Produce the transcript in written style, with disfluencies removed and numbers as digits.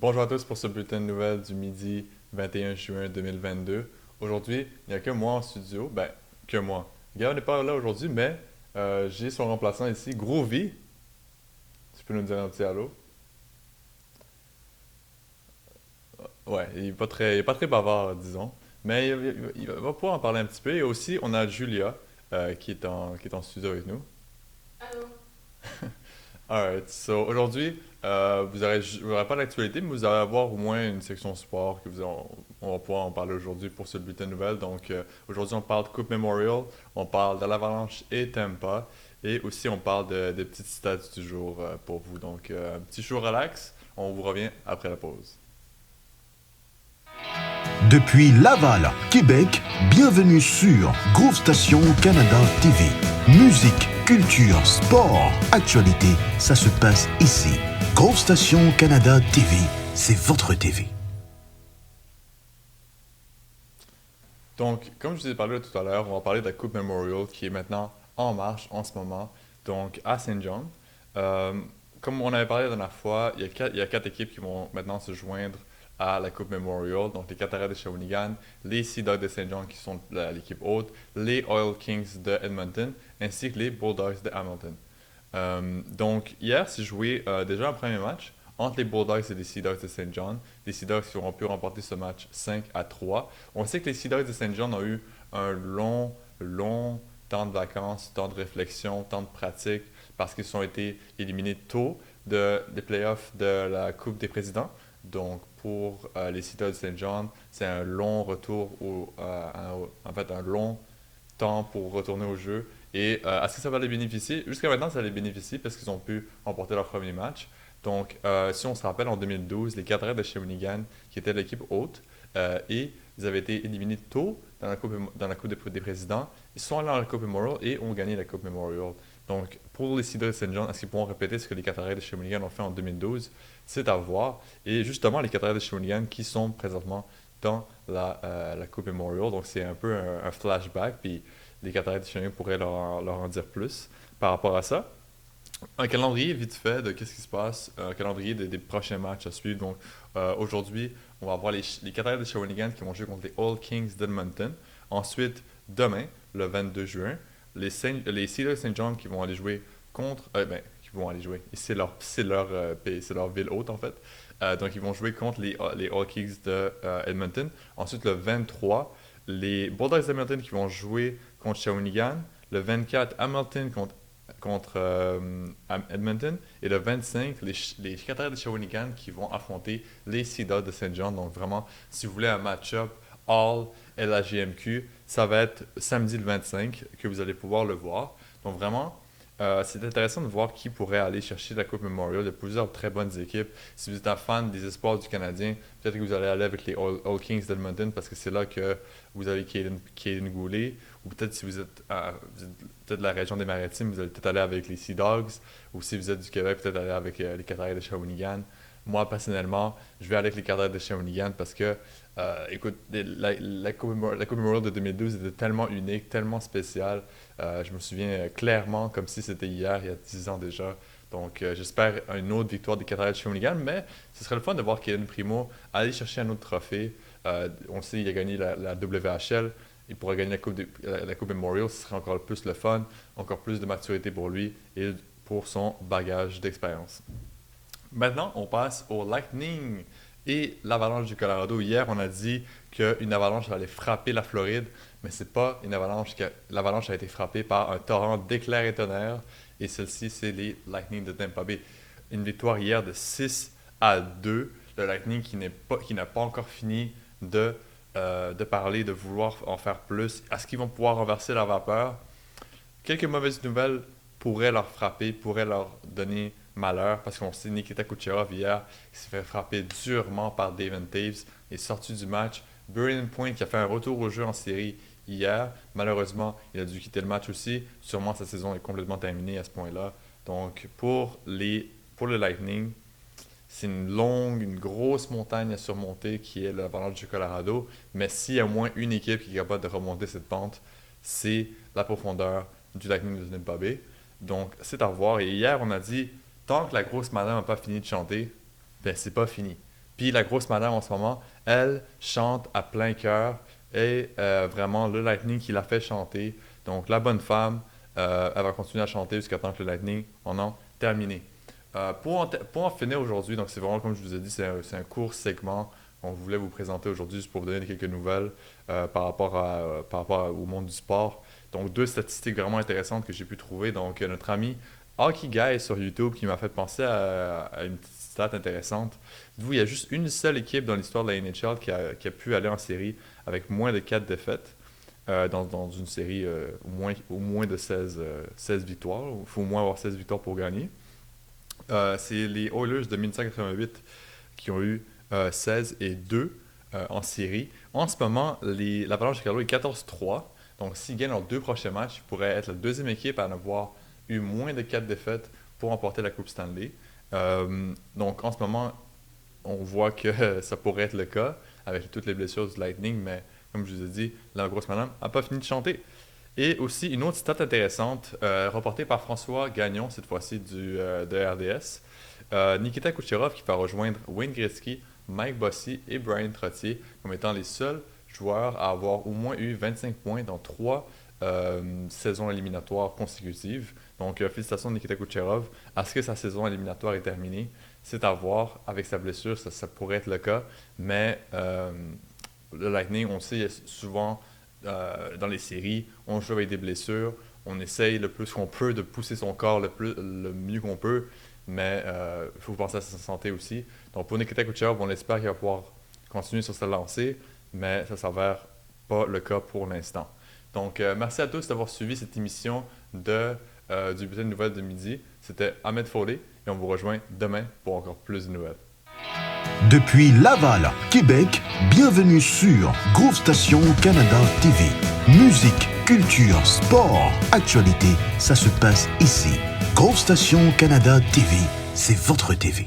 Bonjour à tous pour ce bulletin de nouvelles du midi 21 juin 2022. Aujourd'hui, il n'y a que moi en studio. Ben, que moi. Gab n'est pas là aujourd'hui, mais j'ai son remplaçant ici, Groovy. Tu peux nous dire un petit allô? Ouais, il est pas très bavard, disons. Mais il va pouvoir en parler un petit peu. Et aussi, on a Julia qui est en studio avec nous. Allô? Alright, so aujourd'hui, vous aurez pas l'actualité, mais vous allez avoir au moins une section sport on va pouvoir en parler aujourd'hui pour ce bulletin de nouvelles. Donc aujourd'hui, on parle de Coupe Memorial, on parle de l'Avalanche et Tampa, et aussi on parle des petites stats du jour pour vous. Donc un petit show relax, on vous revient après la pause. Depuis Laval, Québec, bienvenue sur Groove Station Canada TV. Musique, culture, sport, actualité, ça se passe ici. Groove Station Canada TV, c'est votre TV. Donc, comme je vous ai parlé tout à l'heure, on va parler de la Coupe Memorial qui est maintenant en marche en ce moment, donc à Saint John. Euh, Comme on avait parlé la dernière fois, il y a quatre équipes qui vont maintenant se joindre à la Coupe Memorial, donc les Cataractes de Shawinigan, les Sea Dogs de Saint John qui sont l'équipe haute, les Oil Kings de Edmonton, ainsi que les Bulldogs de Hamilton. Donc, hier, s'est joué déjà un premier match entre les Bulldogs et les Sea Dogs de Saint John. Les Sea Dogs qui auront pu remporter ce match 5-3. On sait que les Sea Dogs de Saint John ont eu un long temps de vacances, temps de réflexion, temps de pratique, parce qu'ils ont été éliminés tôt des playoffs de la Coupe des Présidents. Donc, pour les Sea Dogs de Saint John, c'est un long retour, en fait, un long temps pour retourner au jeu. Et est-ce que ça va les bénéficier? Jusqu'à maintenant, ça les bénéficie parce qu'ils ont pu remporter leur premier match. Donc, si on se rappelle, en 2012, les Cataractes de Shawinigan, qui étaient l'équipe haute, et ils avaient été éliminés tôt dans la Coupe des Présidents. Ils sont allés dans la Coupe Memorial et ont gagné la Coupe Memorial. Donc, pour les Cedars de Saint John, est-ce qu'ils pourront répéter ce que les Cataractes de Shawinigan ont fait en 2012? C'est à voir. Et justement, les Cataractes de Shawinigan qui sont présentement dans la Coupe Memorial. Donc, c'est un peu un flashback. Puis, les Cataractes de Shawinigan pourraient leur en dire plus par rapport à ça. Un calendrier vite fait de qu'est-ce qui se passe, un calendrier des prochains matchs à suivre. Donc aujourd'hui, on va avoir les Cataractes de Shawinigan qui vont jouer contre les All Kings d'Edmonton. Ensuite, demain, le 22 juin, les Steelers Saint John qui vont aller jouer contre. Qui vont aller jouer. C'est leur ville haute en fait. Donc ils vont jouer contre les All Kings de Edmonton. Ensuite, le 23, les Bulldogs d'Edmonton qui vont jouer contre Shawinigan. Le 24, Hamilton contre Edmonton. Et le 25, les Cataractes de Shawinigan qui vont affronter les Sea Dogs de Saint John. Donc vraiment, si vous voulez un match-up All LHGMQ, ça va être samedi le 25 que vous allez pouvoir le voir. Donc vraiment, c'est intéressant de voir qui pourrait aller chercher la Coupe Memorial. Il y a plusieurs très bonnes équipes. Si vous êtes un fan des espoirs du Canadien, peut-être que vous allez aller avec les All Kings d'Edmonton parce que c'est là que vous avez Caden Goulet. Ou peut-être si vous êtes peut-être de la région des Maritimes, vous allez peut-être aller avec les Sea Dogs. Ou si vous êtes du Québec, peut-être aller avec les Cataractes de Shawinigan. Moi, personnellement, je vais aller avec les Cataractes de Shawinigan parce que, écoute, la Coupe Memorial de 2012 était tellement unique, tellement spéciale. Je me souviens clairement comme si c'était hier, il y a 10 ans déjà. Donc, j'espère une autre victoire des Cataractes de Shawinigan, mais ce serait le fun de voir Kaden Primo aller chercher un autre trophée. On sait qu'il a gagné la WHL. Il pourrait gagner la coupe Memorial, ce serait encore plus le fun, encore plus de maturité pour lui et pour son bagage d'expérience. Maintenant, on passe au Lightning et l'avalanche du Colorado. Hier, on a dit qu'une avalanche allait frapper la Floride, mais c'est pas une avalanche. L'avalanche a été frappée par un torrent d'éclairs et tonnerres, et celle-ci, c'est les Lightning de Tampa Bay. Une victoire hier de 6-2. Le Lightning qui n'a pas encore fini de parler, de vouloir en faire plus. Est-ce qu'ils vont pouvoir renverser la vapeur? Quelques mauvaises nouvelles pourraient leur frapper, pourraient leur donner malheur, parce qu'on sait Nikita Kucherov hier, qui s'est fait frapper durement par Devin Taves, est sorti du match. Brayden Point qui a fait un retour au jeu en série hier, malheureusement, il a dû quitter le match aussi. Sûrement sa saison est complètement terminée à ce point-là. Donc pour le Lightning, c'est une grosse montagne à surmonter qui est l'avalanche du Colorado. Mais s'il y a au moins une équipe qui est capable de remonter cette pente, c'est la profondeur du Lightning de Tampa Bay. Donc, c'est à voir. Et hier, on a dit, tant que la grosse madame n'a pas fini de chanter, ben c'est pas fini. Puis la grosse madame en ce moment, elle chante à plein cœur et vraiment le Lightning qui l'a fait chanter. Donc la bonne femme, elle va continuer à chanter jusqu'à temps que le Lightning en a terminé. Pour en finir aujourd'hui, donc c'est vraiment comme je vous ai dit, c'est un court segment qu'on voulait vous présenter aujourd'hui juste pour vous donner quelques nouvelles au monde du sport. Donc deux statistiques vraiment intéressantes que j'ai pu trouver. Donc notre ami Hockey Guy sur YouTube qui m'a fait penser à une petite stat intéressante. Vous, il y a juste une seule équipe dans l'histoire de la NHL qui a pu aller en série avec moins de 4 défaites dans une série au moins de 16 victoires. Il faut au moins avoir 16 victoires pour gagner. C'est les Oilers de 1988 qui ont eu 16 et 2 en série. En ce moment, l'Avalanche de Chicago est 14-3. Donc, s'ils gagnent leurs 2 prochains matchs, ils pourraient être la deuxième équipe à en avoir eu moins de 4 défaites pour remporter la Coupe Stanley. Donc, en ce moment, on voit que ça pourrait être le cas avec toutes les blessures du Lightning, mais comme je vous ai dit, la grosse madame n'a pas fini de chanter. Et aussi, une autre stat intéressante, reportée par François Gagnon, cette fois-ci de RDS. Nikita Kucherov qui va rejoindre Wayne Gretzky, Mike Bossy et Brian Trottier comme étant les seuls joueurs à avoir au moins eu 25 points dans 3 saisons éliminatoires consécutives. Donc, félicitations de Nikita Kucherov. Est-ce que sa saison éliminatoire est terminée? C'est à voir. Avec sa blessure, ça pourrait être le cas. Mais le Lightning, on sait souvent dans les séries, on joue avec des blessures. On essaye le plus qu'on peut de pousser son corps le mieux qu'on peut. Mais il faut penser à sa santé aussi. Donc, pour Nikita Kucherov, on espère qu'il va pouvoir continuer sur sa lancée. Mais ça ne s'avère pas le cas pour l'instant. Donc, merci à tous d'avoir suivi cette émission du bulletin de nouvelles de midi. C'était Ahmed Foley et on vous rejoint demain pour encore plus de nouvelles. Depuis Laval, Québec, bienvenue sur Groove Station Canada TV. Musique, culture, sport, actualité, ça se passe ici. Groove Station Canada TV, c'est votre TV.